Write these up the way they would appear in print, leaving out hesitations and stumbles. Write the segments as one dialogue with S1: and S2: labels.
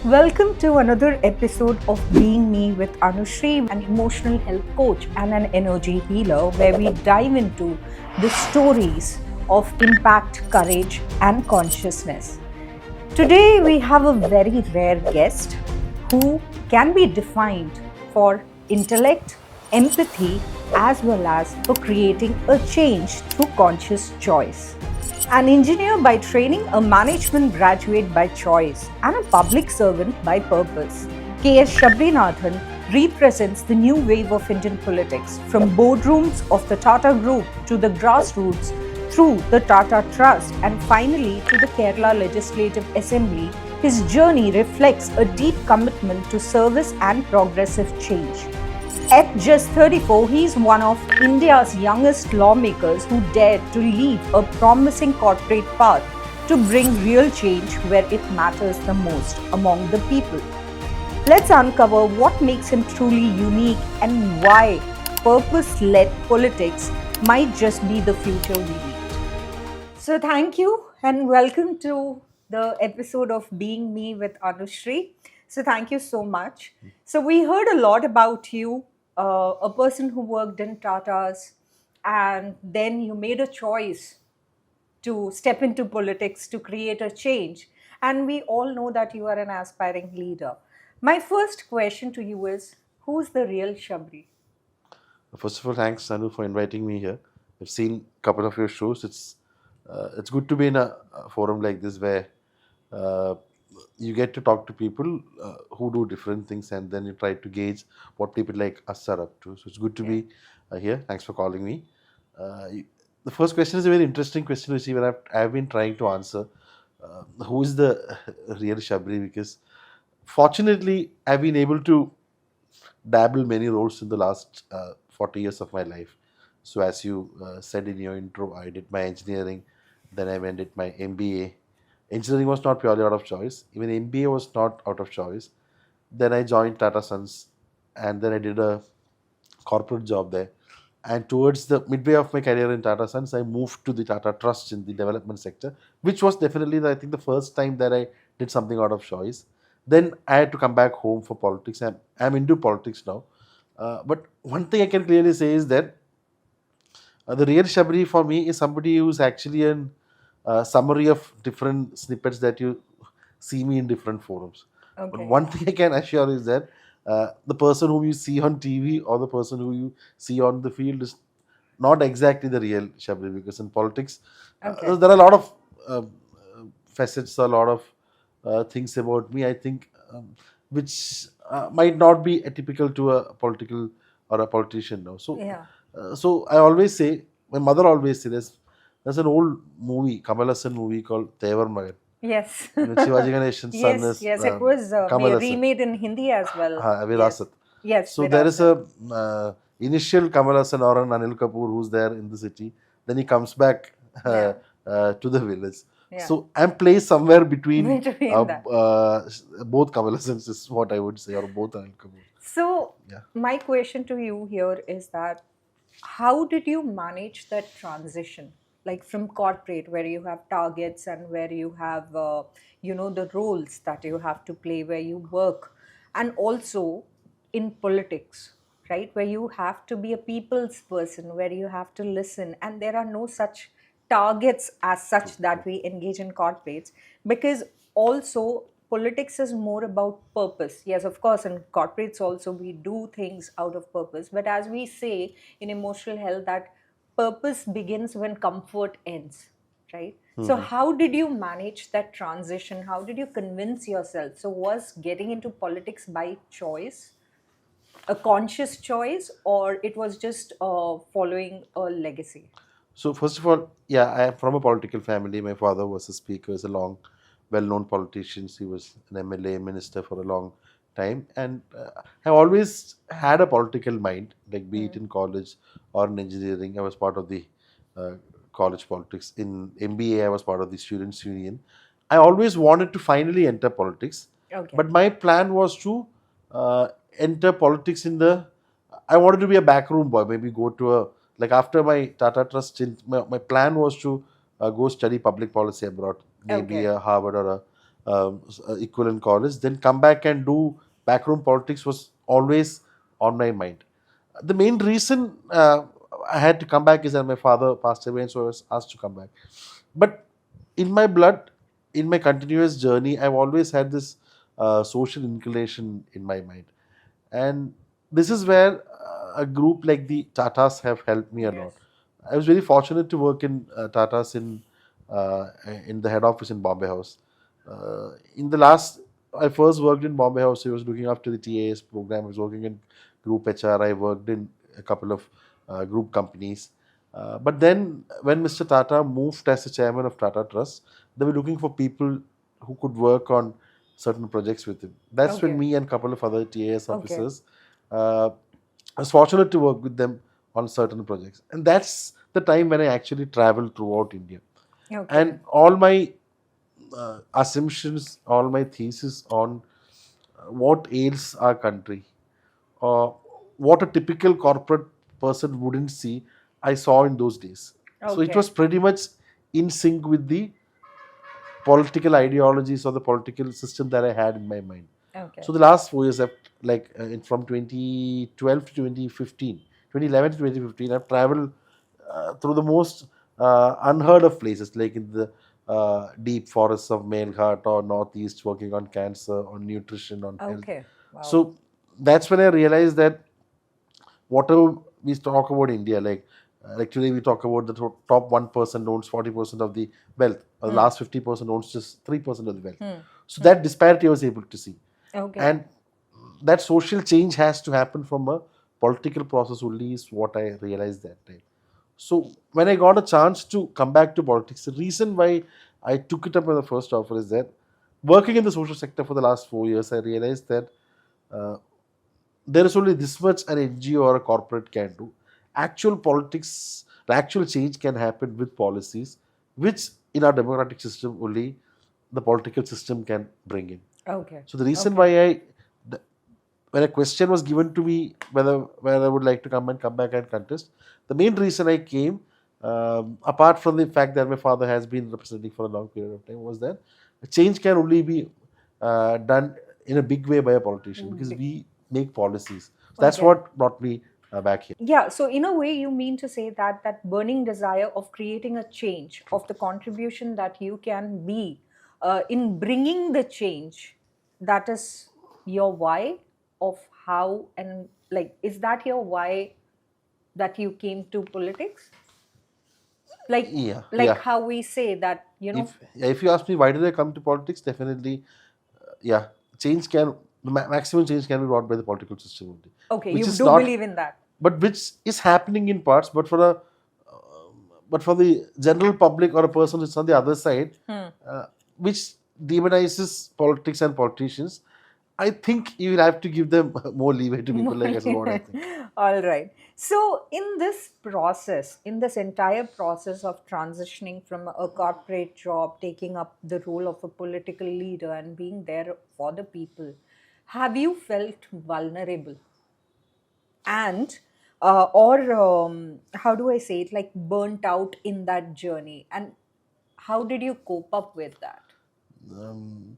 S1: Welcome to another episode of Being Me with Anushree, an emotional health coach and an energy healer, where we dive into the stories of impact, courage, and consciousness. Today, we have a very rare guest who can be defined for intellect, empathy, as well as for creating a change through conscious choice. An engineer by training, a management graduate by choice, and a public servant by purpose, KS Sabarinathan represents the new wave of Indian politics, from boardrooms of the Tata Group to the grassroots through the Tata Trust and finally to the Kerala Legislative Assembly. His journey reflects a deep commitment to service and progressive change. At just 34, he is one of India's youngest lawmakers who dared to leave a promising corporate path to bring real change where it matters the most among the people. Let's uncover what makes him truly unique and why purpose-led politics might just be the future we need. So thank you and welcome to the episode of Being Me with Anushree. So thank you so much. So we heard a lot about you, a person who worked in Tata's, and then you made a choice to step into politics to create a change. And we all know that you are an aspiring leader. My first question to you is, who's the real Shabri?
S2: First of all, thanks, Anu, for inviting me here. I've seen a couple of your shows. It's good to be in a forum like this where uh, you get to talk to people who do different things, and then you try to gauge what people like us are up to. So it's good to be here. Thanks for calling me. The first question is a very interesting question, which even I've been trying to answer. Who is the real Shabri? Because fortunately, I've been able to dabble many roles in the last 40 years of my life. So as you said in your intro, I did my engineering, then I went did my MBA. Engineering was not purely out of choice. Even MBA was not out of choice. Then I joined Tata Sons, and then I did a corporate job there. And towards the midway of my career in Tata Sons, I moved to the Tata Trust in the development sector, which was definitely, I think, the first time that I did something out of choice. Then I had to come back home for politics. I'm into politics now. But one thing I can clearly say is that the real Shabri for me is somebody who's actually a summary of different snippets that you see me in different forums. But
S1: Okay.
S2: one thing I can assure is that the person whom you see on TV or the person who you see on the field is not exactly the real Shabri, because in politics
S1: Okay.
S2: there are a lot of facets, a lot of things about me, I think, which might not be atypical to a political or a politician now.
S1: Yeah.
S2: So I always say, my mother always says, there's an old movie, Kamal Hassan movie called Tevar Magan,
S1: Yes.
S2: in which Shivaji Ganeshan's son
S1: Yes,
S2: is
S1: yes. It was
S2: Kamal Hassan,
S1: remade in Hindi as well. Yes.
S2: Virasat.
S1: Yes,
S2: So there is
S1: Virasat.
S2: a initial Kamal Hassan or an Anil Kapoor who's there in the city. Then he comes back
S1: Yeah.
S2: to the village.
S1: Yeah.
S2: So I'm placed somewhere between
S1: Between that.
S2: both Kamal Hassans is what I would say, or both Anil Kapoor.
S1: So,
S2: Yeah.
S1: my question to you here is that how did you manage that transition? Like from corporate, where you have targets and where you have, the roles that you have to play, where you work, and also in politics, right? Where you have to be a people's person, where you have to listen, and there are no such targets as such that we engage in corporates, because also politics is more about purpose. Yes, of course, in corporates also we do things out of purpose, but as we say in emotional health, that purpose begins when comfort ends, right? So how did you manage that transition? How did you convince yourself? So was getting into politics by choice, a conscious choice, or it was just following a legacy?
S2: So first of all, yeah, I am from a political family. My father was a speaker, is a long, well-known politician. He was an MLA, minister for a long time, and I always had a political mind, like be it in college or in engineering. I was part of the uh, college politics. In MBA, I was part of the students' union. I always wanted to finally enter politics,
S1: Okay.
S2: but my plan was to uh, enter politics in the. I wanted to be a backroom boy, maybe go to a, like after my Tata Trust stint, my plan was to go study public policy abroad, maybe
S1: Okay.
S2: a Harvard or equivalent college, then come back and do backroom politics was always on my mind. The main reason I had to come back is that my father passed away, and so I was asked to come back. But in my blood, in my continuous journey, I've always had this social inclination in my mind, and this is where a group like the Tatas have helped me a
S1: Yes.
S2: lot. I was very fortunate to work in Tatas in the head office in Bombay House. In the last, I first worked in Bombay House. I was looking after the TAS program. I was working in group HR. I worked in a couple of group companies. But then, when Mr. Tata moved as the chairman of Tata Trust, they were looking for people who could work on certain projects with him. That's when
S1: Okay.
S2: me and a couple of other TAS
S1: Okay.
S2: officers, I was fortunate to work with them on certain projects. And that's the time when I actually traveled throughout India.
S1: Okay.
S2: And all my assumptions, all my thesis on what ails our country, or what a typical corporate person wouldn't see, I saw in those days. So it
S1: Okay.
S2: was pretty much in sync with the political ideologies or the political system that I had in my mind.
S1: Okay.
S2: So the last 4 years, I've from 2012 to 2015, 2011 to 2015, I've traveled through the most unheard of places, like in the deep forests of Melghat or Northeast, working on cancer, on nutrition, on health.
S1: Okay. Wow.
S2: So that's when I realized that whatever we talk about India, like today we talk about the top 1% owns 40% of the wealth, or the last 50% owns just 3% of the wealth. So that disparity I was able to see.
S1: Okay.
S2: And that social change has to happen from a political process only, is what I realized that time. So when I got a chance to come back to politics, the reason why I took it up as the first offer is that, working in the social sector for the last 4 years, I realized that uh, there is only this much an NGO or a corporate can do. Actual politics, the actual change can happen with policies, which in our democratic system only the political system can bring in.
S1: Okay.
S2: So the reason why when a question was given to me whether I would like to come back and contest, the main reason I came, apart from the fact that my father has been representing for a long period of time, was that change can only be done in a big way by a politician, because we make policies. So that's
S1: Okay.
S2: what brought me back here.
S1: Yeah, so in a way, you mean to say that that burning desire of creating a change, of the contribution that you can be in bringing the change, that is your why of how, and like, is that your why that you came to politics? Like,
S2: Yeah.
S1: how we say that,
S2: If you ask me why did I come to politics, definitely, yeah, change can maximum change can be brought by the political system only.
S1: okay,
S2: Which
S1: you
S2: is
S1: do
S2: not,
S1: believe in that.
S2: but which is happening in parts, but for the general public or a person who's on the other side, which demonizes politics and politicians, I think you will have to give them more leeway to people like us, is what I think.
S1: All right. So, in this process, in this entire process of transitioning from a corporate job, taking up the role of a political leader and being there for the people, have you felt vulnerable? And, how do I say it, like burnt out in that journey? And how did you cope up with that?
S2: Um,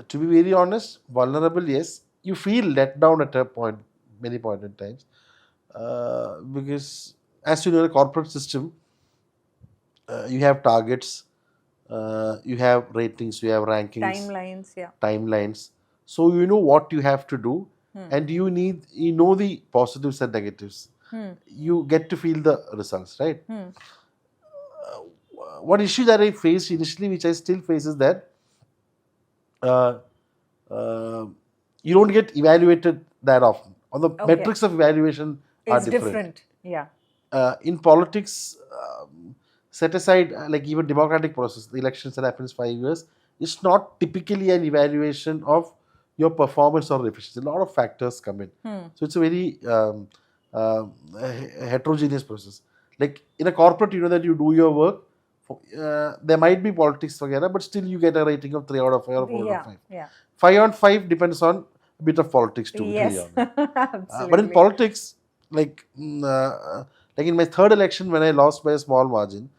S2: to be very honest, vulnerable, yes. You feel let down at a point, many point in times, because as you know, the corporate system, you have targets, you have ratings, you have rankings,
S1: Timelines, yeah.
S2: timelines. So you know what you have to do, and you know the positives and negatives. You get to feel the results, right? One issue that I faced initially, which I still face, is that uh, uh, you don't get evaluated that often. Or the metrics of evaluation are
S1: It's different. Yeah.
S2: In politics, set aside like even democratic process, the elections that happens 5 years, it's not typically an evaluation of your performance or efficiency. A lot of factors come in. So it's a very heterogeneous process. Like in a corporate, you know that you do your work. There might be politics together, but still you get a rating of 3 out of 5 or 4 out of 5.
S1: Yeah.
S2: 5 on 5 depends on a bit of politics too, to be
S1: Yes.
S2: honest.
S1: Absolutely.
S2: But in politics, like in my third election when I lost by a small margin,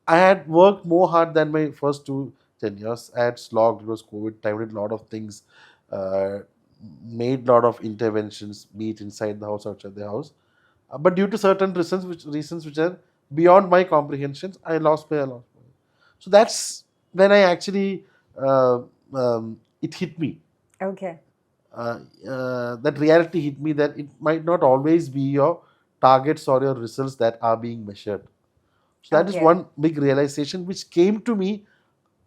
S2: I had worked more hard than my first two 10 years. I had slogged. It was COVID time. Did a lot of things. Uh, Made a lot of interventions, be it inside the house, outside the house. But due to certain reasons which are beyond my comprehensions, I lost my lot. So that's when I actually it hit me.
S1: Okay.
S2: That reality hit me that it might not always be your targets or your results that are being measured. So that is
S1: Okay.
S2: one big realization which came to me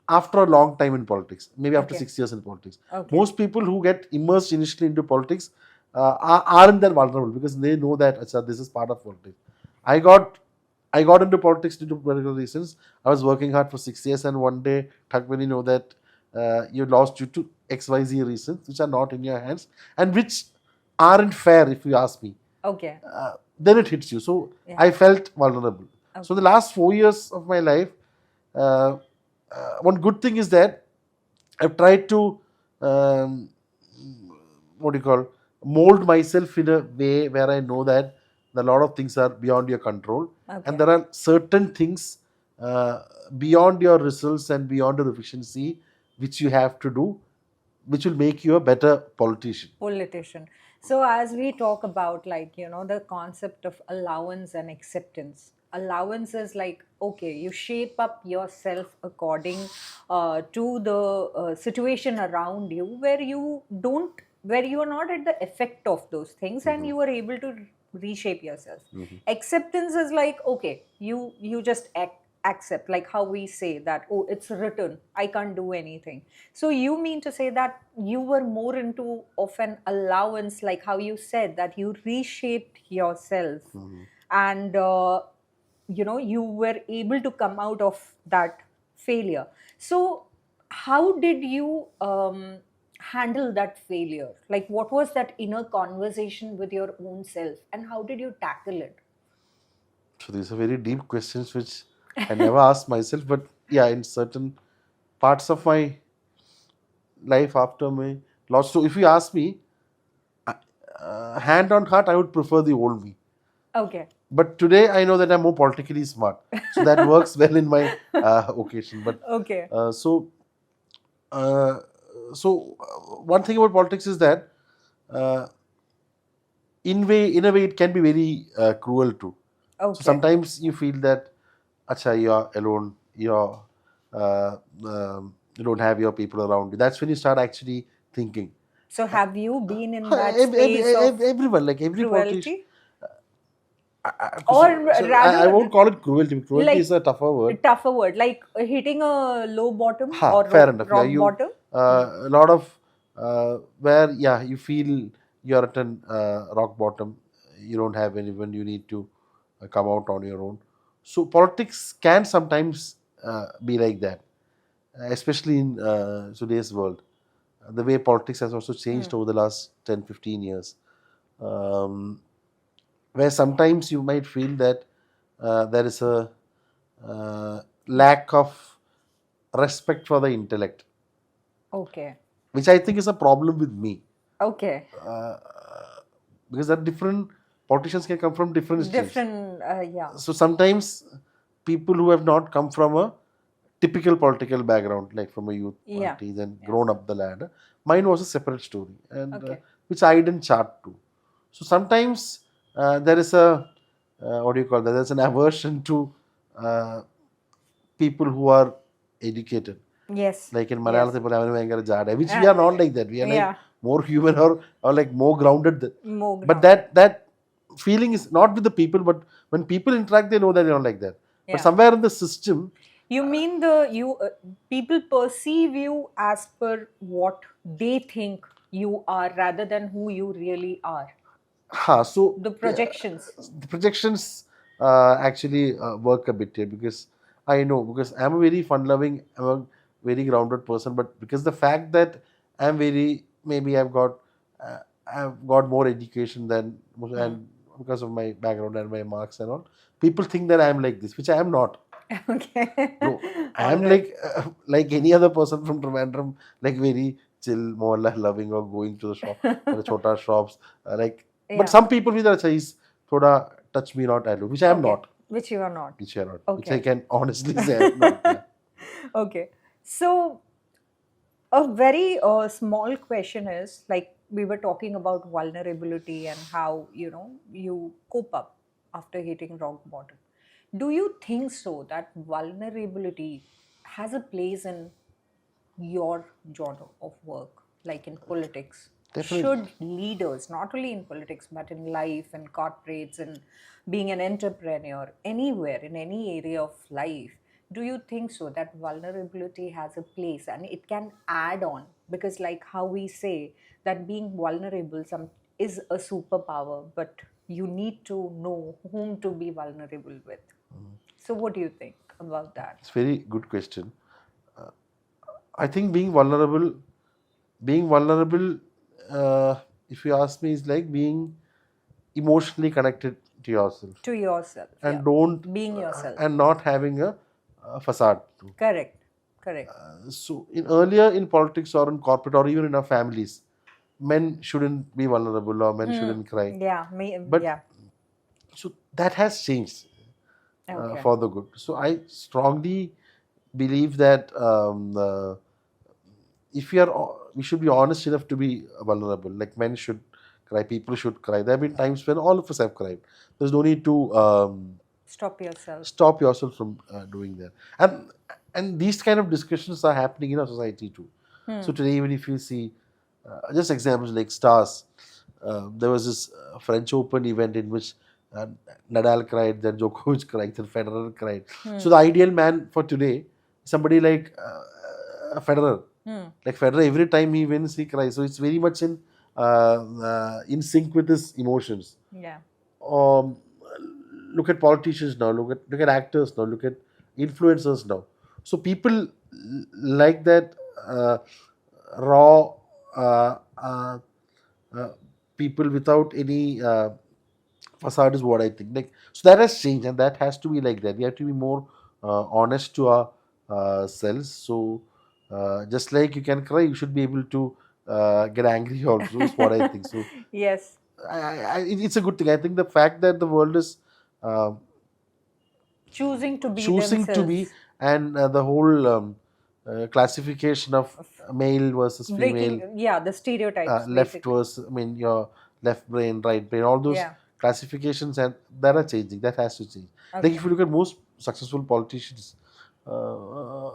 S2: after a long time in politics, maybe after
S1: Okay.
S2: 6 years in politics.
S1: Okay.
S2: Most people who get immersed initially into politics aren't that vulnerable because they know that "Acha, this is part of politics. I got I got into politics due to political reasons. I was working hard for 6 years, and one day, Thakmani know that you lost due to XYZ reasons, which are not in your hands and which aren't fair, if you ask me.
S1: Okay.
S2: Then it hits you. So
S1: Yeah.
S2: I felt vulnerable.
S1: Okay.
S2: So the last 4 years of my life, uh, one good thing is that I've tried to um, what do you call mold myself in a way where I know that a lot of things are beyond your control,
S1: Okay.
S2: and there are certain things uh, beyond your results and beyond your efficiency which you have to do, which will make you a better politician.
S1: So as we talk about, like, the concept of allowance and acceptance. Allowance is like, okay, you shape up yourself according to the situation around you, where you are not at the effect of those things, and you are able to reshape yourself. Acceptance is like, okay, you just accept, like how we say that, oh, it's written, I can't do anything. So you mean to say that you were more into of an allowance, like how you said that you reshaped yourself, and you were able to come out of that failure. So how did you handle that failure? Like, what was that inner conversation with your own self, and how did you tackle it?
S2: So these are very deep questions which I never asked myself, but yeah, in certain parts of my life after my loss. So if you ask me, hand on heart, I would prefer the old me.
S1: Okay.
S2: But today I know that I'm more politically smart, so that works well in my occasion. But
S1: Okay.
S2: uh, so uh, one thing about politics is that uh, in a way it can be very cruel too.
S1: Okay.
S2: So sometimes you feel that, acha, you're alone, you don't have your people around you. That's when you start actually thinking.
S1: So have you been in that space of
S2: Everyone, like every politician.
S1: cruelty? Or
S2: I
S1: rather,
S2: won't call it cruelty. Cruelty
S1: like
S2: is a tougher
S1: a
S2: word.
S1: tougher word, like hitting a low bottom or
S2: Fair enough. Yeah,
S1: rock bottom?
S2: a lot of where you feel you're at an rock bottom. You don't have anyone. You need to come out on your own. So politics can sometimes be like that, especially in today's world. The way politics has also changed over the last 10, 15 years. Um, where sometimes you might feel that there is a lack of respect for the intellect,
S1: Okay.
S2: which I think is a problem with me.
S1: Okay.
S2: Because that different politicians can come from different streams.
S1: Different, yeah.
S2: So sometimes people who have not come from a typical political background, like from a youth
S1: Yeah.
S2: party, then grown up the ladder, mine was a separate story, and
S1: Okay.
S2: which I didn't chart to. So sometimes there is a what do you call that? There's an aversion to people who are educated.
S1: Yes.
S2: Like in
S1: Yes.
S2: Malayalam, people have a jada, which we are not like that. We are like more human or like more grounded.
S1: More
S2: But
S1: grounded.
S2: that feeling is not with the people, but when people interact, they know that they're not like that.
S1: Yeah.
S2: But somewhere in the system,
S1: You mean people perceive you as per what they think you are, rather than who you really are.
S2: so
S1: The projections.
S2: the projections actually work a bit here because I know, because I'm a very fun-loving, I'm a very grounded person, but because the fact that I'm very, maybe I've got more education than most, and because of my background and my marks and all, people think that I'm like this, which I am not.
S1: Okay.
S2: No, I
S1: All
S2: am
S1: right.
S2: like any other person from Trivandrum, like very chill, more like loving or going to the shop, or the chota shops, like.
S1: Yeah.
S2: But some people feel that he's thoda touch me not I do, which I am
S1: Okay.
S2: not.
S1: Which you are not.
S2: Which I am not. Which
S1: Okay.
S2: I can honestly say I am not. Yeah.
S1: Okay. So, a very small question is like we were talking about vulnerability and how you cope up after hitting rock bottom. Do you think so that vulnerability has a place in your genre of work, like in politics?
S2: Definitely.
S1: Should leaders, not only in politics, but in life and corporates and being an entrepreneur, anywhere in any area of life, do you think so that vulnerability has a place and it can add on? Because, like how we say that being vulnerable is a superpower, but you need to know whom to be vulnerable with. So, what do you think about that?
S2: It's a very good question. I think being vulnerable, uh, if you ask me, is like being emotionally connected to yourself
S1: To yourself, yeah.
S2: and don't
S1: Being yourself.
S2: and not having a facade.
S1: Correct. Correct.
S2: So in politics or in corporate or even in our families, men shouldn't be vulnerable or men shouldn't cry.
S1: Yeah. Me.
S2: But
S1: Yeah.
S2: so that has changed
S1: Okay.
S2: for the good. So I strongly believe that if we should be honest enough to be vulnerable. Like men should cry, people should cry. There have been times when all of us have cried. There's no need to
S1: Stop yourself.
S2: stop yourself from doing that. And these kind of discussions are happening in our society too. So today, even if you see just examples like stars, there was this French Open event in which uh, Nadal cried, then Djokovic cried, then Federer cried. So the ideal man for today, somebody like Federer. Like Federer, every time he wins, he cries. So it's very much in sync with his emotions.
S1: Yeah.
S2: Um, Look at politicians now. Look at actors now. Look at influencers now. So people like that raw uh, uh, uh, people without any facade is what I think. Like so that has changed, and that has to be like that. We have to be more honest to our selves. So just like you can cry, you should be able to get angry also. Is what I think. So
S1: Yes.
S2: it's a good thing. I think the fact that the world is uh,
S1: Choosing to be
S2: choosing to be,
S1: themselves.
S2: and the whole classification of male versus female,
S1: Breaking. Yeah. The stereotypes,
S2: left
S1: basically.
S2: versus, I mean, your left brain, right brain, all those
S1: Yeah.
S2: classifications, and that are changing. That has to change. Like if
S1: Okay.
S2: you look at most successful politicians uh,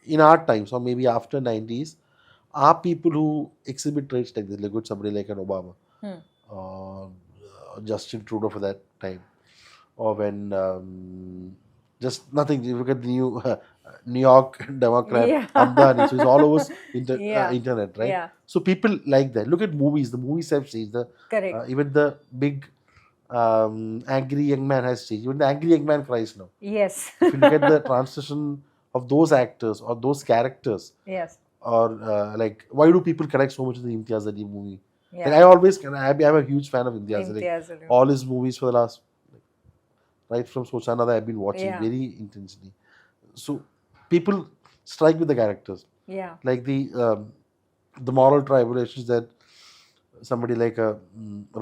S2: in our times, or maybe after 90s, are people who exhibit traits like this, like good somebody like an Obama, Justin Trudeau for that time, or when just nothing. You look at the new New York Democrat
S1: Yeah.
S2: Amdani, so it's all over
S1: Yeah.
S2: internet, right?
S1: Yeah.
S2: So people like that. Look at movies. The movies have changed.
S1: Correct.
S2: Even the big angry young man has changed. Even the angry young man cries now.
S1: Yes.
S2: If you look at the transition of those actors or those characters,
S1: Yes.
S2: or like why do people connect so much to the Imtiaz Ali movie? Like
S1: Yeah.
S2: I always can. I'm a huge fan of Imtiaz Ali. Like,
S1: Imtiaz Ali.
S2: all his movies for the last, right from Sochana, that I've been watching
S1: Yeah.
S2: very intensely. So people strike with the characters,
S1: Yeah.
S2: like the moral tribulations that somebody like a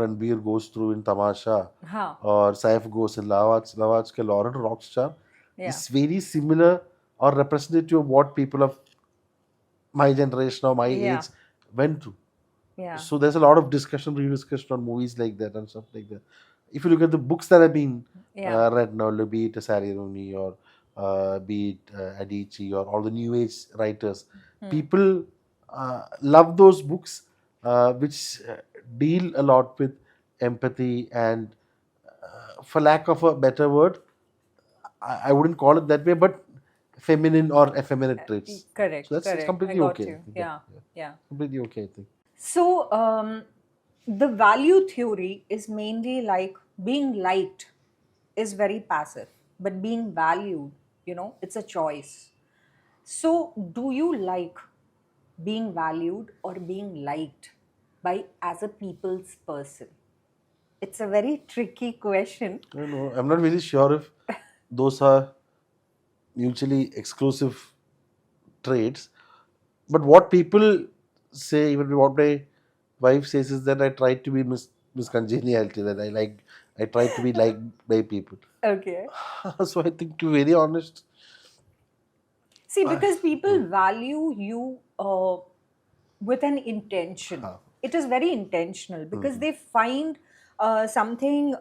S2: Ranbir goes through in Tamasha,
S1: Huh.
S2: or Saif goes in Lawaj ke Lauren Rockstar,
S1: Yeah.
S2: is very similar or representative of what people of my generation or my
S1: Yeah.
S2: age went through.
S1: Yeah.
S2: So there's a lot of discussion, rediscussion on movies like that and stuff like that. If you look at the books that have been
S1: Yeah.
S2: read now, be it Sari Rooney or be it Adichie or all the new age writers, people love those books which deal a lot with empathy and, for lack of a better word, I wouldn't call it that way, but feminine or effeminate traits. So
S1: Correct.
S2: that's it's
S1: Correct. I
S2: completely
S1: got
S2: okay.
S1: you.
S2: Yeah,
S1: Yeah.
S2: yeah.
S1: Yeah.
S2: Completely okay, I think.
S1: So, the value theory is mainly like being liked is very passive, but being valued, it's a choice. So, do you like being valued or being liked by as a people's person? It's a very tricky question.
S2: I don't know. I'm not really sure if those are mutually exclusive traits. But what people say, even what my wife says, is that I try to be Miss Congeniality, that I try to be liked by people.
S1: Okay.
S2: So I think, to be very honest,
S1: See, because people value you with an intention. It is very intentional because they find something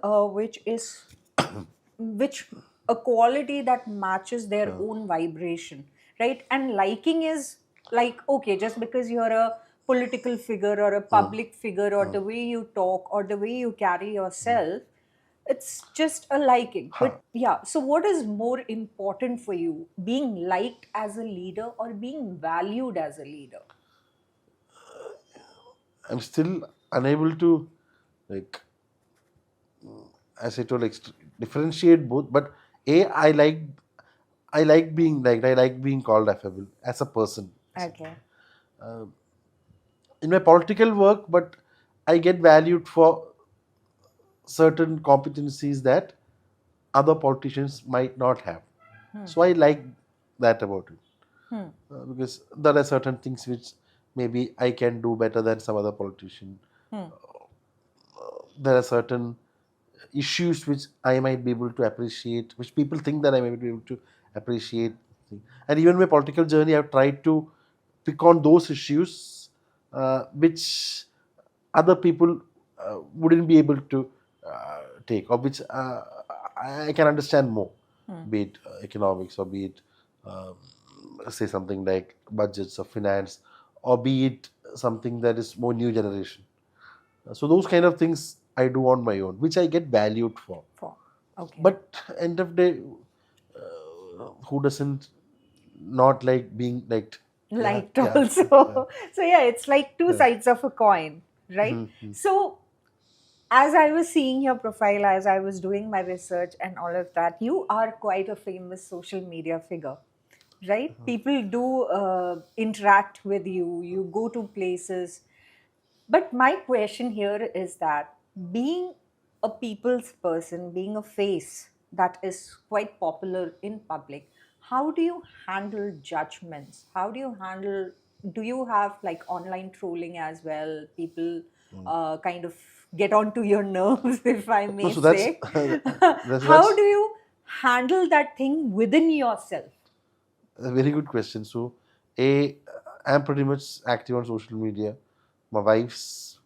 S1: which a quality that matches their own vibration, right? And liking is like, okay, just because you're a political figure or a public figure, or the way you talk or the way you carry yourself, it's just a liking. But yeah, so what is more important for you, being liked as a leader or being valued as a leader?
S2: I'm still unable to, like, as I told, like, differentiate both. But I like being liked. I like being called affable as a person.
S1: Okay.
S2: In my political work, but I get valued for certain competencies that other politicians might not have. So I like that about it. Because there are certain things which maybe I can do better than some other politician. There are certain issues which I might be able to appreciate, which people think that I might be able to appreciate. And even my political journey, I've tried to pick on those issues which other people wouldn't be able to take, or which I can understand more, be it economics, or be it say something like budgets or finance, or be it something that is more new generation. So those kind of things I do on my own, which I get valued for.
S1: Okay.
S2: But end of day, who doesn't not like being liked?
S1: Liked
S2: Yeah.
S1: also. So yeah, it's like two sides of a coin, right? So as I was seeing your profile, as I was doing my research and all of that, you are quite a famous social media figure, right? People do interact with you, you go to places. But my question here is that being a people's person, being a face that is quite popular in public, how do you handle judgments? How do you handle, do you have like online trolling as well? People kind of get onto your nerves, if I
S2: No,
S1: may
S2: so that's
S1: say. How
S2: that's
S1: do you handle that thing within yourself?
S2: a very good question. So, I'm pretty much active on social media. My wife's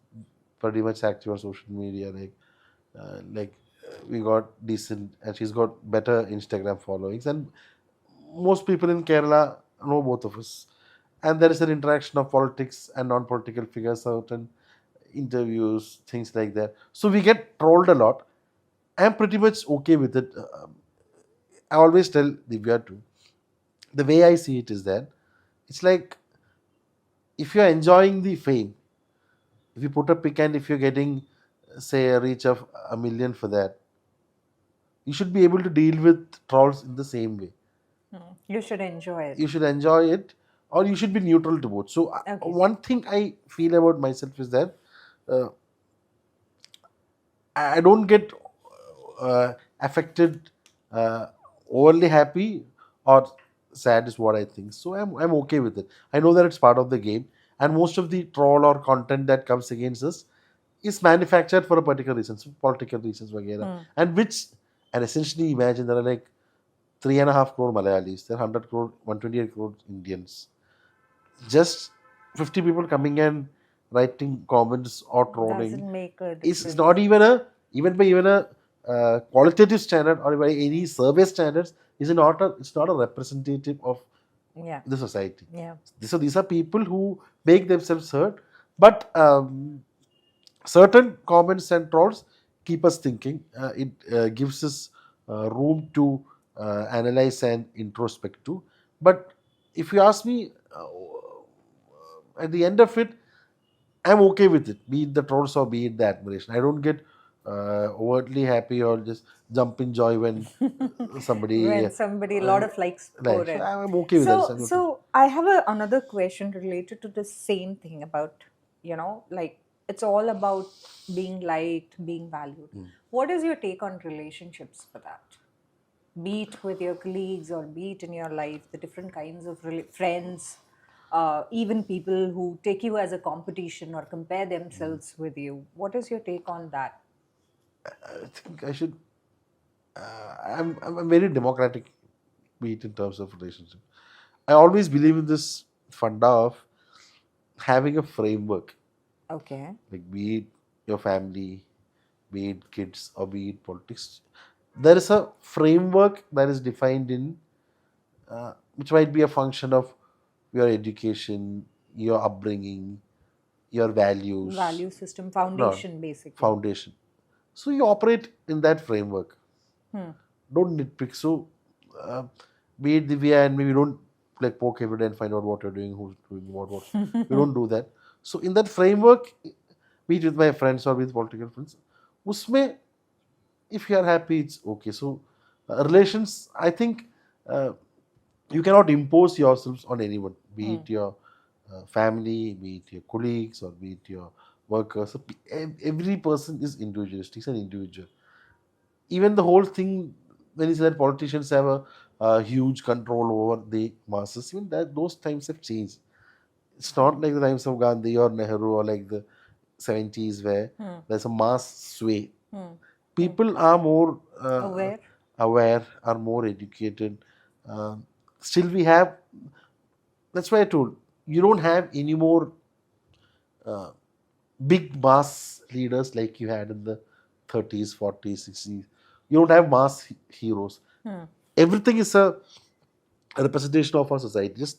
S2: pretty much active on social media. We got decent, and she's got better Instagram followings. And most people in Kerala know both of us. And there is an interaction of politics and non-political figures, certain interviews, things like that. So we get trolled a lot. I'm pretty much okay with it. I always tell Divya too. The way I see it is that it's like, if you're enjoying the fame, if you put a pic and if you're getting, say, a reach of 1 million for that, you should be able to deal with trolls in the same way.
S1: You should enjoy it.
S2: You should enjoy it, or you should be neutral to both. So,
S1: Okay.
S2: one thing I feel about myself is that uh, I don't get affected, overly happy or sad is what I think. So I'm okay with it. I know that it's part of the game, and most of the troll or content that comes against us is manufactured for a particular reason, so political reasons, वगैरह. And essentially imagine there are like 3.5 crore Malayalis, there are 100 crore, 128 crore Indians. Just 50 people coming and writing comments or trolling
S1: Doesn't make a
S2: is
S1: difference.
S2: not even by a qualitative standard or by any survey standards, it's not a representative of
S1: Yeah.
S2: the society.
S1: Yeah.
S2: So these are people who make themselves heard, but certain comments and trolls keep us thinking. It gives us room to analyze and introspect too. But if you ask me, at the end of it, I'm okay with it, be it the trolls or be it the admiration. I don't get overtly happy or just jump in joy when somebody
S1: When somebody, a lot of likes pour
S2: likes. So
S1: in.
S2: I'm okay with that. It's not-
S1: So I have another question related to the same thing about, like it's all about being liked, being valued. What is your take on relationships for that? Be it with your colleagues or be it in your life, the different kinds of friends, even people who take you as a competition or compare themselves with you. What is your take on that?
S2: I think I should. I'm very democratic, be it in terms of relationship. I always believe in this funda of having a framework,
S1: Okay.
S2: like be it your family, be it kids, or be it politics. There is a framework that is defined in, which might be a function of your education, your upbringing, your values,
S1: Value system,
S2: no,
S1: foundation, basically.
S2: foundation. So you operate in that framework.
S1: Hmm.
S2: Don't nitpick. So, uh, be it Divya and me, we don't like poke every day and find out what you're doing, who's doing what. We don't do that. So, in that framework, be it with my friends or with political friends, usme, if you are happy, it's okay. So, relations, I think you cannot impose yourselves on anyone, be it your family, be it your colleagues, or be it your workers. So, every person is individualistic and individual. Even the whole thing, when you say that politicians have a huge control over the masses, even that those times have changed. It's not like the times of Gandhi or Nehru or like the 70s where there's a mass sway. People are more
S1: Aware.
S2: aware, are more educated. Still, we have. That's why I told you don't have any more big mass leaders like you had in the 30s, 40s, 60s. You don't have mass heroes. Everything is a representation of our society. Just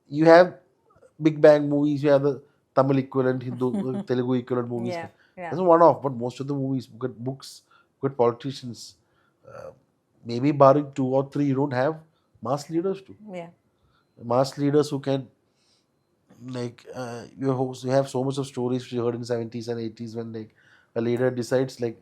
S2: you have Big Bang movies, you have the Tamil equivalent, Hindu, Telugu equivalent movies.
S1: Yeah. Yeah.
S2: That's one off, but most of the movies, good books, good politicians, uh, maybe barring two or three, you don't have mass leaders too.
S1: Yeah.
S2: Mass leaders who can, like, you have so much of stories which you heard in the 70s and 80s when like a leader decides like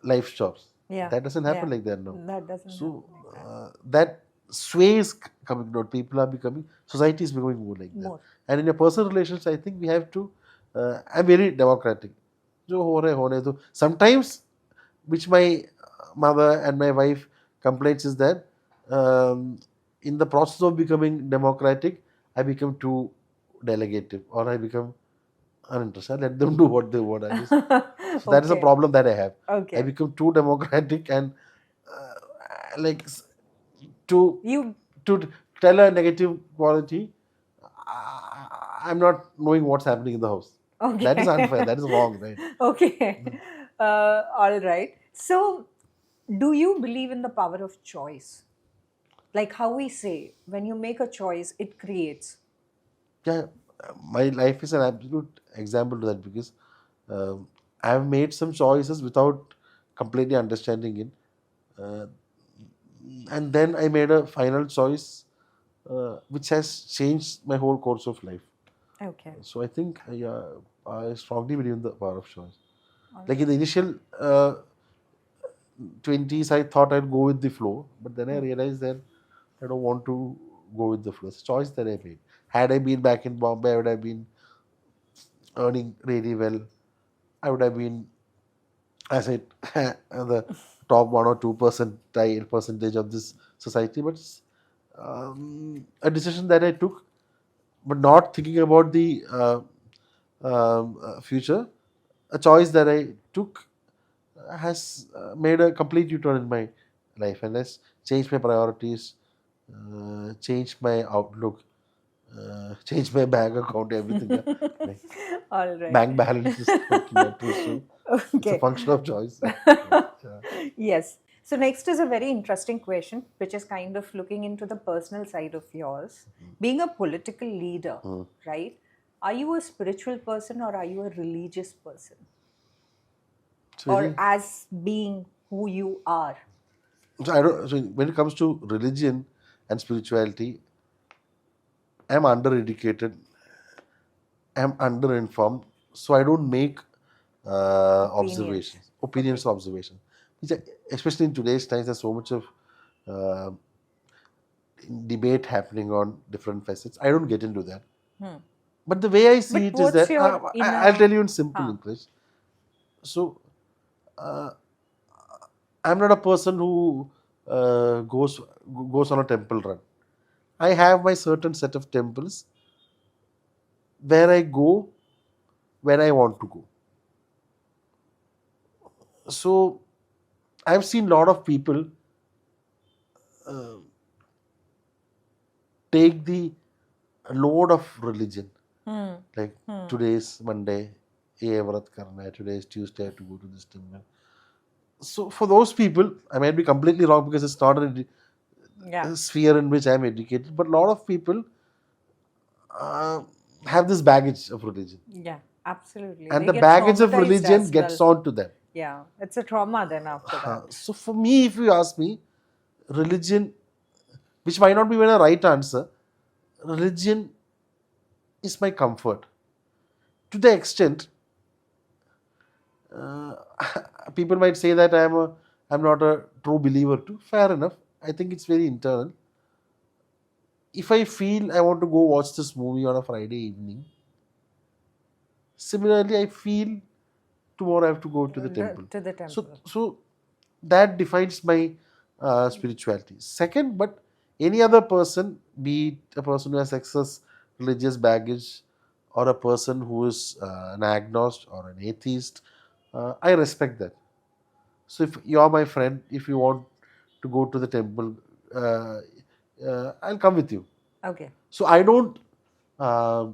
S2: life stops.
S1: Yeah.
S2: That doesn't happen
S1: Yeah.
S2: like that now.
S1: That doesn't
S2: So
S1: happen like that.
S2: that sway is coming down. People are becoming, society is becoming more like that.
S1: More.
S2: And in your personal relations, I think we have to. I'm very democratic. जो हो रहे होने दो. Sometimes, which my mother and my wife complains is that in the process of becoming democratic, I become too delegative or I become uninterested. Let them do what they want. So that is a
S1: Okay.
S2: problem that I have.
S1: Okay.
S2: I become too democratic and like to
S1: You.
S2: to tell a negative quality. I'm not knowing what's happening in the house.
S1: Okay.
S2: That is unfair. That is wrong, right?
S1: Okay. All right. So, do you believe in the power of choice? Like how we say, when you make a choice, it creates.
S2: Yeah, my life is an absolute example to that because I have made some choices without completely understanding it, uh, and then I made a final choice which has changed my whole course of life.
S1: Okay.
S2: So I think yeah, I strongly believe in the power of choice.
S1: All
S2: Like in the initial 20s, I thought I'd go with the flow, but then I realized that I don't want to go with the flow. It's a choice that I made. Had I been back in Bombay, I would have been earning really well. I would have been, as I the top 1 or 2% percentage of this society. But it's a decision that I took, but not thinking about the future. A choice that I took has made a complete U-turn in my life and has changed my priorities, changed my outlook, changed my bank account, everything. Yeah. Like,
S1: All right.
S2: bank balance is not matters. So it's a
S1: Okay.
S2: function of choice. Yeah.
S1: Yes. So, next is a very interesting question, which is kind of looking into the personal side of yours. Being a political leader, right? Are you a spiritual person or are you a religious person?
S2: So, I
S1: Or
S2: think,
S1: as being who you are?
S2: so I don't. So when it comes to religion and spirituality, I'm undereducated. I'm underinformed, so I don't make
S1: Opinions.
S2: observations, opinions,
S1: Okay.
S2: observations. Which especially in today's times, there's so much of uh, debate happening on different facets. I don't get into that. But the way I see
S1: But
S2: it is
S1: what's
S2: that
S1: your
S2: I'll
S1: inner.
S2: tell you in simple English. So I'm not a person who goes on a temple run. I have my certain set of temples where I go when I want to go. So I've seen a lot of people take the load of religion.
S1: Hmm.
S2: Like today is Monday, ye vrat karna hai, today is Tuesday, I have to go to this temple. So for those people, I might be completely wrong because it's not
S1: Yeah.
S2: a sphere in which I'm educated, but a lot of people uh, have this baggage of religion.
S1: Yeah. Absolutely.
S2: And
S1: They
S2: the
S1: get
S2: baggage of
S1: traumatized
S2: religion
S1: as
S2: gets
S1: well.
S2: on to them.
S1: Yeah. It's a trauma then after that.
S2: So for me, if you ask me, religion, which might not be even a right answer, religion is my comfort. To the extent, uh, people might say that I'm not a true believer too. Fair enough. I think it's very internal. If I feel I want to go watch this movie on a Friday evening, similarly I feel tomorrow I have to go to the temple.
S1: To the
S2: So
S1: temple.
S2: so that defines my spirituality. Second, but any other person, be it a person who has excess religious baggage or a person who is an agnostic or an atheist, I respect that. So if you are my friend, if you want to go to the temple, uh, I'll come with you.
S1: Okay.
S2: So I don't uh,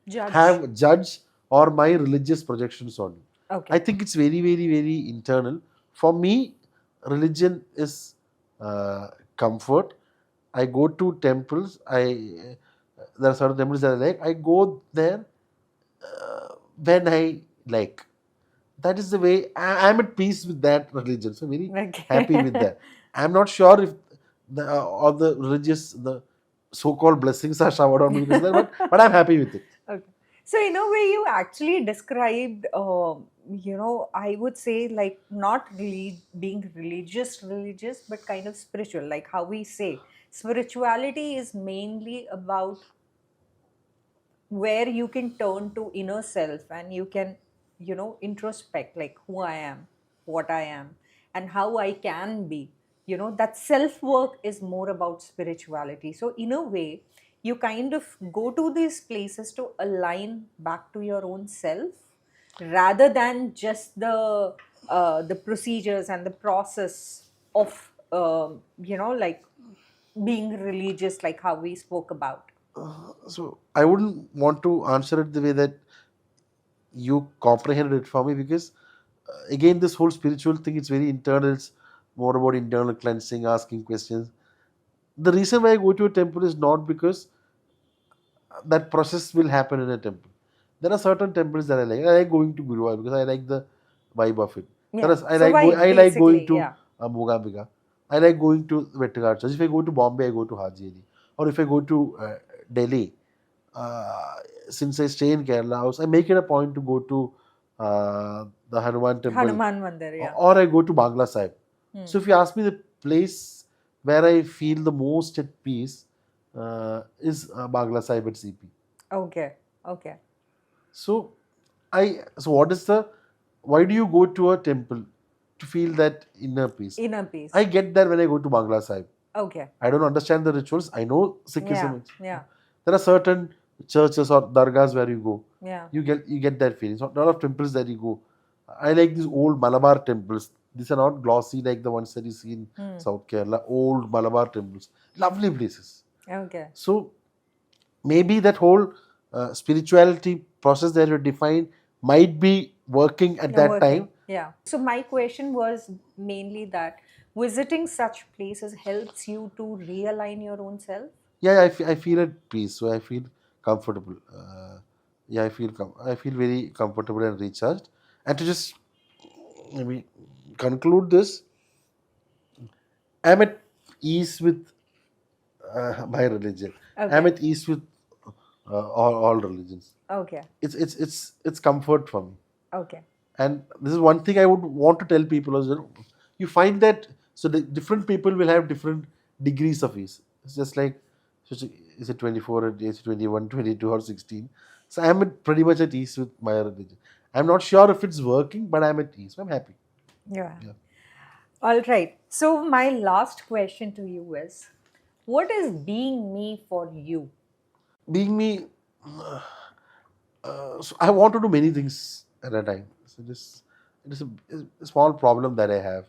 S1: Judge.
S2: have judge or my religious projections on you.
S1: Okay.
S2: I think it's very, very, very internal. For me, religion is comfort. I go to temples. There are certain temples that I like. I go there when I like. That is the way I'm at peace with that religion. So very happy with
S1: Okay.
S2: that. I'm not sure if all the religious, the so-called blessings are showered on me because of that, but I'm happy with it.
S1: Okay. So, in a way, you actually described, I would say, like, not really being religious, but kind of spiritual, like how we say spirituality is mainly about where you can turn to inner self and you can, introspect, like who I am, what I am, and how I can be. That self work is more about spirituality. So in a way, you kind of go to these places to align back to your own self rather than just the procedures and the process of like being religious, like how we spoke about.
S2: So I wouldn't want to answer it the way that you comprehended it for me because again this whole spiritual thing, it's very internal. It's more about internal cleansing, asking questions. The reason why I go to a temple is not because that process will happen in a temple. There are certain temples that I like. I like going to Guruvar because I like the vibe of it. There
S1: Yeah.
S2: is,
S1: So vibe,
S2: I like going
S1: basically,
S2: to
S1: yeah.
S2: Mogambiga. I like going to Vettagad Church. If I go to Bombay, I go to Haji Ali. Or if I go to Delhi, uh, since I stay in Kerala house, I make it a point to go to the Hanuman temple,
S1: Hanuman Mandir, yeah.
S2: or I go to Bangla Sahib.
S1: Hmm.
S2: So if you ask me the place where I feel the most at peace is Bangla Sahib at CP.
S1: Okay. Okay.
S2: So so what is the, why do you go to a temple to feel that inner peace?
S1: Inner peace.
S2: I get that when I go to Bangla Sahib.
S1: Okay.
S2: I don't understand the rituals. I know Sikhism.
S1: Yeah.
S2: There are certain churches or dargahs where you go.
S1: Yeah.
S2: You get that feeling. So a lot of temples that you go. I like these old Malabar temples. These are not glossy like the ones that you see in South Kerala. Old Malabar temples. Lovely places.
S1: Okay.
S2: So maybe that whole spirituality process that you define might be working at that time.
S1: Yeah. So my question was mainly that visiting such places helps you to realign your own self.
S2: Yeah, I feel at peace, so I feel comfortable. Yeah, I feel very comfortable and recharged. And to just maybe conclude this, I'm at ease with my religion. I'm
S1: Okay.
S2: at ease with all religions.
S1: Okay.
S2: It's comfort for me.
S1: Okay.
S2: And this is one thing I would want to tell people as well. You find that so the different people will have different degrees of ease. It's just like, is it 24 or is it 21, 22 or 16? So I'm pretty much at ease with my religion. I'm not sure if it's working, but I'm at ease. I'm happy.
S1: Yeah.
S2: Yeah.
S1: All right. So my last question to you is, what is being me for you?
S2: Being me, so I want to do many things at a time. So this it is a small problem that I have.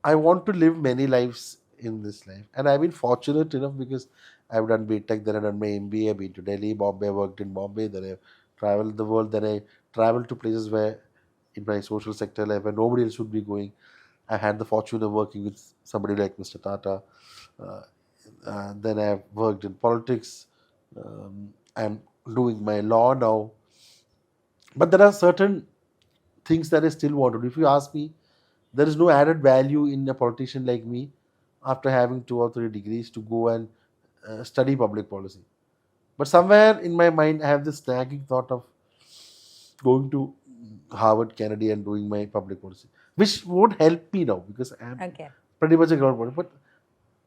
S2: I want to live many lives in this life. And I've been fortunate enough because I've done BTech, then I've done my MBA, I've been to Delhi, Bombay, I worked in Bombay, then I traveled the world, then I traveled to places where in my social sector life where nobody else would be going. I had the fortune of working with somebody like Mr. Tata. Uh, then I've worked in politics. I'm doing my law now. But there are certain things that I still want to do. If you ask me, there is no added value in a politician like me after having 2 or 3 degrees to go and study public policy. But somewhere in my mind, I have this nagging thought of going to Harvard, Kennedy, and doing my public policy, which won't help me now because I'm
S1: Okay.
S2: pretty much a ground body. But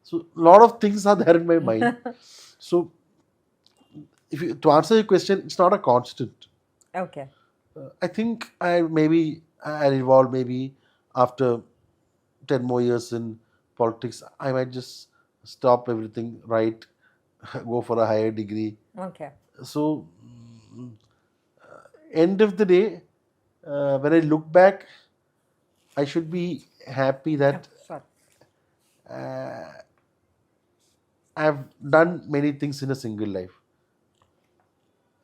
S2: so a lot of things are there in my mind. So if you, to answer your question, it's not a constant.
S1: Okay.
S2: I think I'll evolve maybe after 10 more years in politics. I might just stop everything, right, go for a higher degree.
S1: Okay.
S2: So, end of the day, when I look back, I should be happy that
S1: Sorry.
S2: I've done many things in a single life.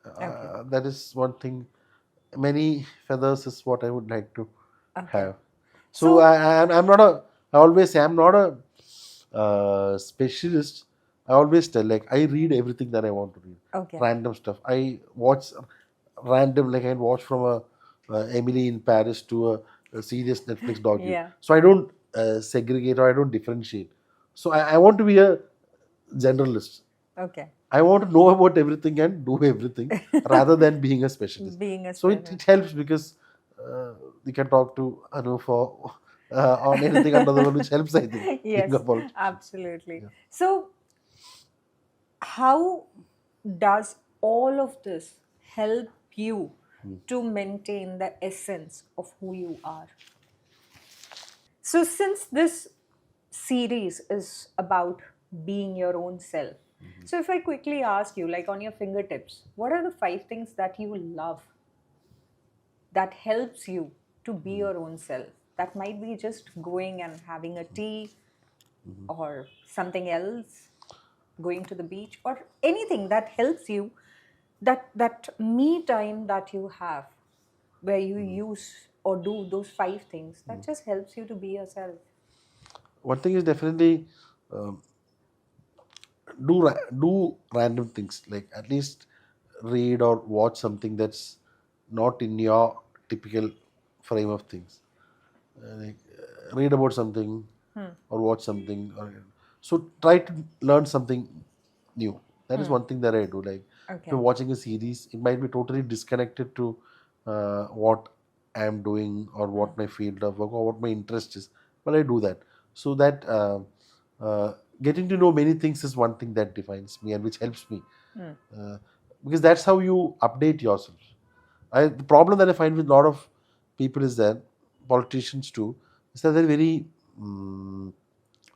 S1: Okay.
S2: That is one thing. Many feathers is what I would like to
S1: Okay.
S2: have.
S1: So-
S2: So I'm not a. I always say I'm not a specialist. I always tell like I read everything that I want to read.
S1: Okay.
S2: Random stuff. I watch random like I watch from a Emily in Paris to a serious Netflix docu.
S1: Yeah.
S2: So I don't segregate or I don't differentiate. So I want to be a generalist.
S1: Okay.
S2: I want to know about everything and do everything rather than being a specialist.
S1: Being a
S2: So it helps because you can talk to Anu for on anything under the world, which helps, I think.
S1: Yes,
S2: being a politician.
S1: absolutely.
S2: Yeah.
S1: So, how does all of this help you to maintain the essence of who you are? So, since this series is about being your own self, so if I quickly ask you, like on your fingertips, what are the 5 things that you love that helps you to be your own self? That might be just going and having a tea or something else, going to the beach, or anything that helps you, that me time that you have where you use or do those 5 things that just helps you to be yourself.
S2: One thing is definitely um, do random things, like at least read or watch something that's not in your typical frame of things. Read about something or watch something. So try to learn something new. That is one thing that I do. Like if
S1: Okay.
S2: you're watching a series, it might be totally disconnected to what I am doing or what my field of work or what my interest is. But I do that. So that getting to know many things is one thing that defines me and which helps me. Uh, because that's how you update yourself. The problem that I find with a lot of people is that politicians too is that they're very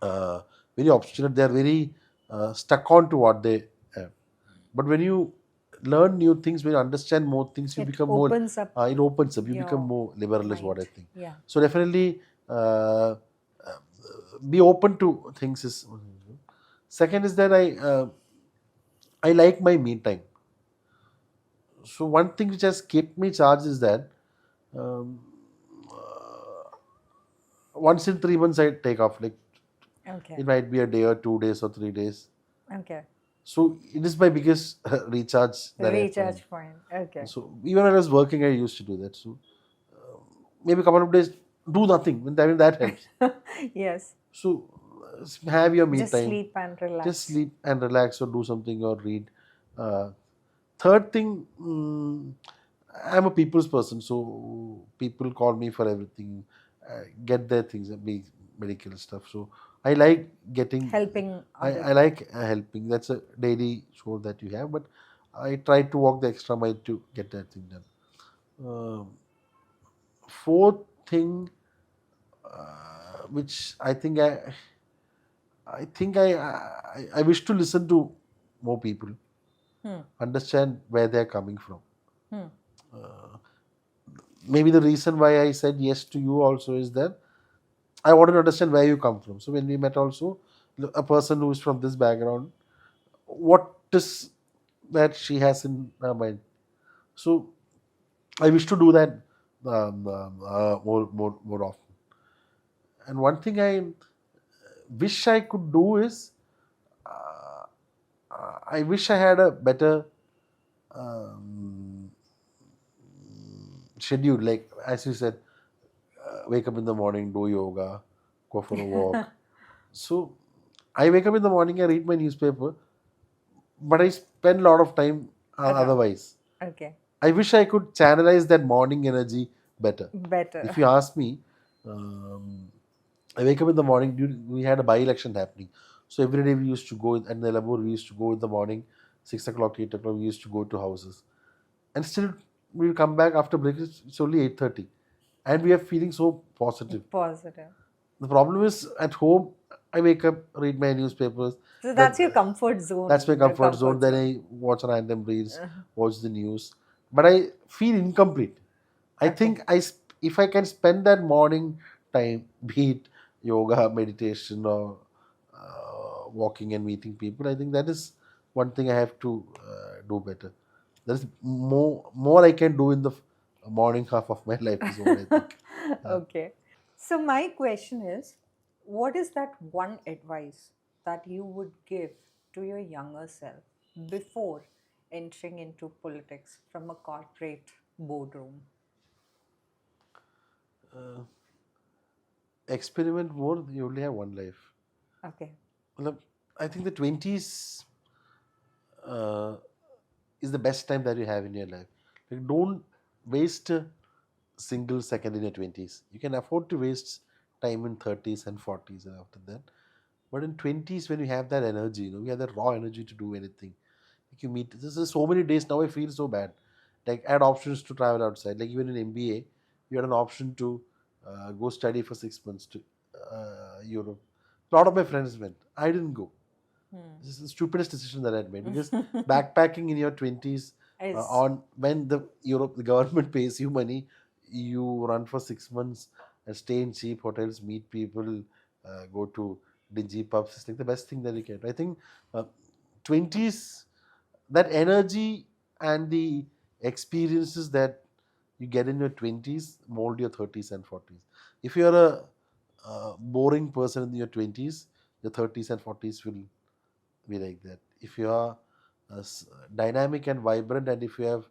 S2: uh, very obstinate. They're very stuck on to what they have. But when you learn new things, when you understand more things, you
S1: It
S2: become
S1: opens up
S2: more. It opens up. You become
S1: your
S2: more liberal, is what I
S1: mind.
S2: think.
S1: Yeah.
S2: So definitely be open to things. Is second is that I like my me time. So one thing which has kept me charged is that um, once in 3 months I take off. Like
S1: Okay.
S2: it might be a day or 2 days or 3 days.
S1: Okay.
S2: So it is my biggest recharge that I find.
S1: Recharge point. Okay.
S2: So even when I was working, I used to do that. So maybe a couple of days, do nothing. I mean that helps.
S1: Yes.
S2: So have your me
S1: Just
S2: time.
S1: sleep and relax.
S2: Just sleep and relax or do something or read. Third thing, I'm a people's person, so people call me for everything, get their things, be medical stuff. So I like getting
S1: Helping
S2: I like helping. That's a daily chore that you have, but I try to walk the extra mile to get that thing done. Fourth thing, which I think I wish to listen to more people, understand where they're coming from. Maybe the reason why I said yes to you also is that I want to understand where you come from. So when we met also, a person who is from this background, what is that she has in her mind. So I wish to do that more often. And one thing I wish I could do is, uh, I wish I had a better um, schedule. Like as you said, wake up in the morning, do yoga, go for a walk. So I wake up in the morning, I read my newspaper, but I spend a lot of time
S1: Around.
S2: otherwise.
S1: Okay.
S2: I wish I could channelize that morning energy better.
S1: Better.
S2: If you ask me, um, I wake up in the morning. We had a by-election happening, so every day we used to go at Nelabur. We used to go in the morning, 6 o'clock, 8 o'clock. We used to go to houses, and still we'll come back after break. It's only 8:30, and we are feeling so positive.
S1: Positive.
S2: The problem is at home. I wake up, read my newspapers.
S1: So
S2: That
S1: that's your comfort zone.
S2: that's my
S1: Your
S2: comfort zone. Then I watch random reels,
S1: Uh-huh.
S2: watch the news, but I feel incomplete. I
S1: Okay.
S2: think if I can spend that morning time, be it yoga, meditation, or walking and meeting people, I think that is one thing I have to do better. There's more I can do in the morning half of my life is what I think.
S1: Okay. So my question is, what is that one advice that you would give to your younger self before entering into politics from a corporate boardroom?
S2: Experiment more. You only have one life.
S1: Okay.
S2: Well, I think the 20s uh, is the best time that you have in your life. Like, don't waste a single second in your 20s. You can afford to waste time in 30s and 40s and after that. But in 20s, when you have that energy, you have that raw energy to do anything. Like you meet, this is so many days now. I feel so bad. Like I had options to travel outside. Like even in MBA, you had an option to go study for 6 months to Europe. A lot of my friends went. I didn't go. This is the stupidest decision that I had made because backpacking in your 20s,
S1: Is
S2: on when the government pays you money, you run for 6 months and stay in cheap hotels, meet people, go to dingy pubs. It's like the best thing that you can do. I think 20s, that energy and the experiences that you get in your 20s mold your 30s and 40s. If you're a boring person in your 20s, your 30s and 40s will be like that. If you are dynamic and vibrant, and if you have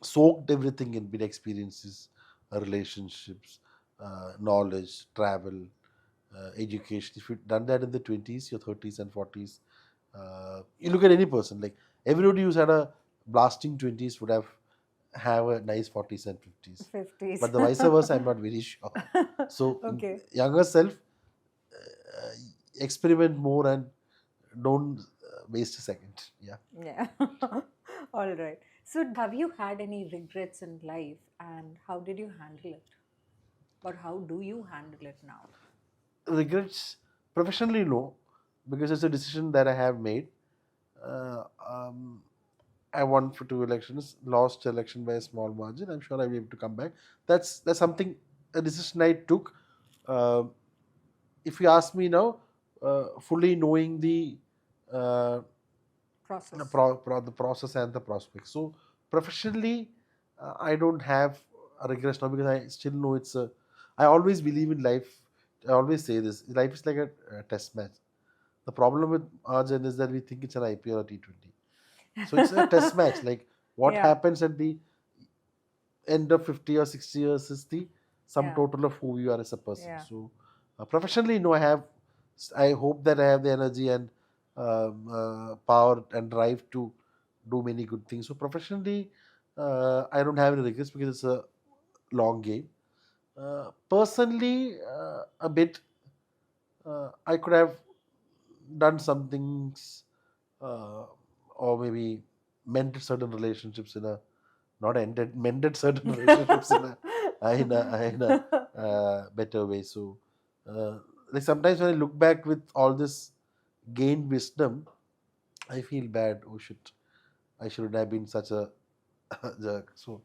S2: soaked everything in with experiences, relationships, knowledge, travel, education, if you've done that in the 20s, your 30s and 40s, you look at any person, like everybody who's had a blasting 20s would have a nice 40s and 50s.
S1: 50s.
S2: But the vice versa, I'm not very sure. So,
S1: Okay.
S2: younger self, uh, experiment more and don't waste a second. Yeah.
S1: Yeah. All right. So, have you had any regrets in life and how did you handle it? Or how do you handle it now?
S2: Regrets professionally, no, because it's a decision that I have made. Uh, um, I won for 2 elections, lost the election by a small margin. I'm sure I'll be able to come back. That's something, a decision I took. Uh, if you ask me now, fully knowing uh,
S1: Process.
S2: the process and the prospects. So professionally, I don't have a regrets now because I still know it's a. I always believe in life. I always say this: life is like a test match. The problem with our gen is that we think it's an IPL or T20. So it's a test match. Like what
S1: Yeah.
S2: happens at the end of 50 or 60 years is the sum
S1: Yeah.
S2: total of who you are as a person.
S1: Yeah.
S2: So professionally, no, I hope that I have the energy and power and drive to do many good things. So professionally, I don't have any regrets because it's a long game. Personally, a bit, I could have done some things, uh, or maybe mended certain relationships in a not ended mended certain relationships in a better way. So, like sometimes when I look back with all this gained wisdom, I feel bad. Oh shit, I shouldn't have been such a jerk. So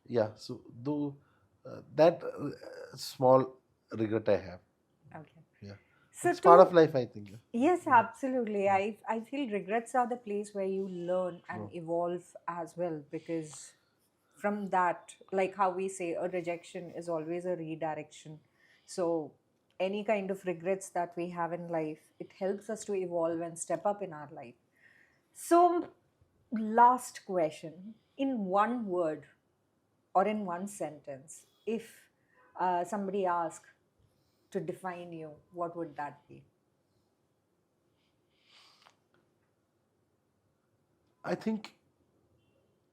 S2: yeah, so though that small regret I have.
S1: Okay.
S2: Yeah.
S1: So
S2: It's part
S1: to
S2: of life, I think.
S1: yes, absolutely. I feel regrets are the place where you learn and
S2: Oh.
S1: evolve as well, because from that, like how we say, a rejection is always a redirection. So any kind of regrets that we have in life, it helps us to evolve and step up in our life. So, last question, in one word or in one sentence, if somebody asks to define you, what would that be?
S2: I think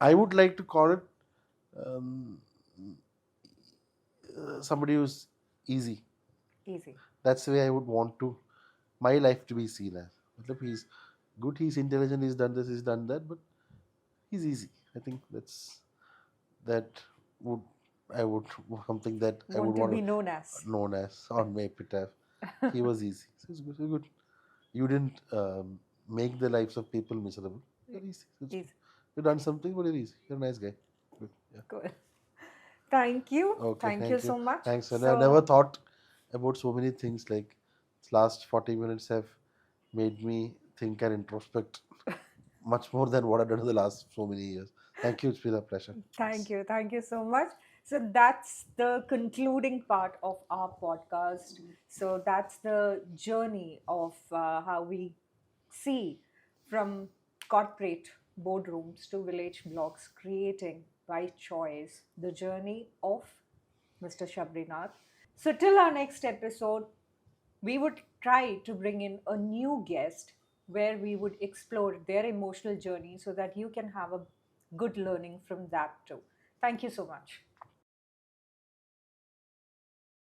S2: I would like to call it um, somebody who's easy.
S1: Easy.
S2: That's the way I would want to my life to be seen as. Matlab he's good, he's intelligent, he's done this, he's done that, but he's easy. I think that would I would something that I would
S1: Want to
S2: want
S1: be
S2: to
S1: known as.
S2: known as on my epitaph. He was easy. So it's good. So good. You didn't make the lives of people miserable. You're easy. So it's good.
S1: Easy.
S2: You've done something, but you're easy. You're a nice guy. Good. Yeah.
S1: Cool. Thank you.
S2: Okay.
S1: Thank you
S2: Thank you.
S1: so much.
S2: Thanks. And I never
S1: So,
S2: thought about so many things. Like this last 40 minutes have made me think and introspect much more than what I've done in the last so many years. Thank you. It's been a pleasure.
S1: thank you. Thank you so much. So, that's the concluding part of our podcast. So, that's the journey of how we see from corporate boardrooms to village blocks, creating by choice the journey of Mr. Shabrinath. So, till our next episode, we would try to bring in a new guest where we would explore their emotional journey so that you can have a good learning from that too. Thank you so much.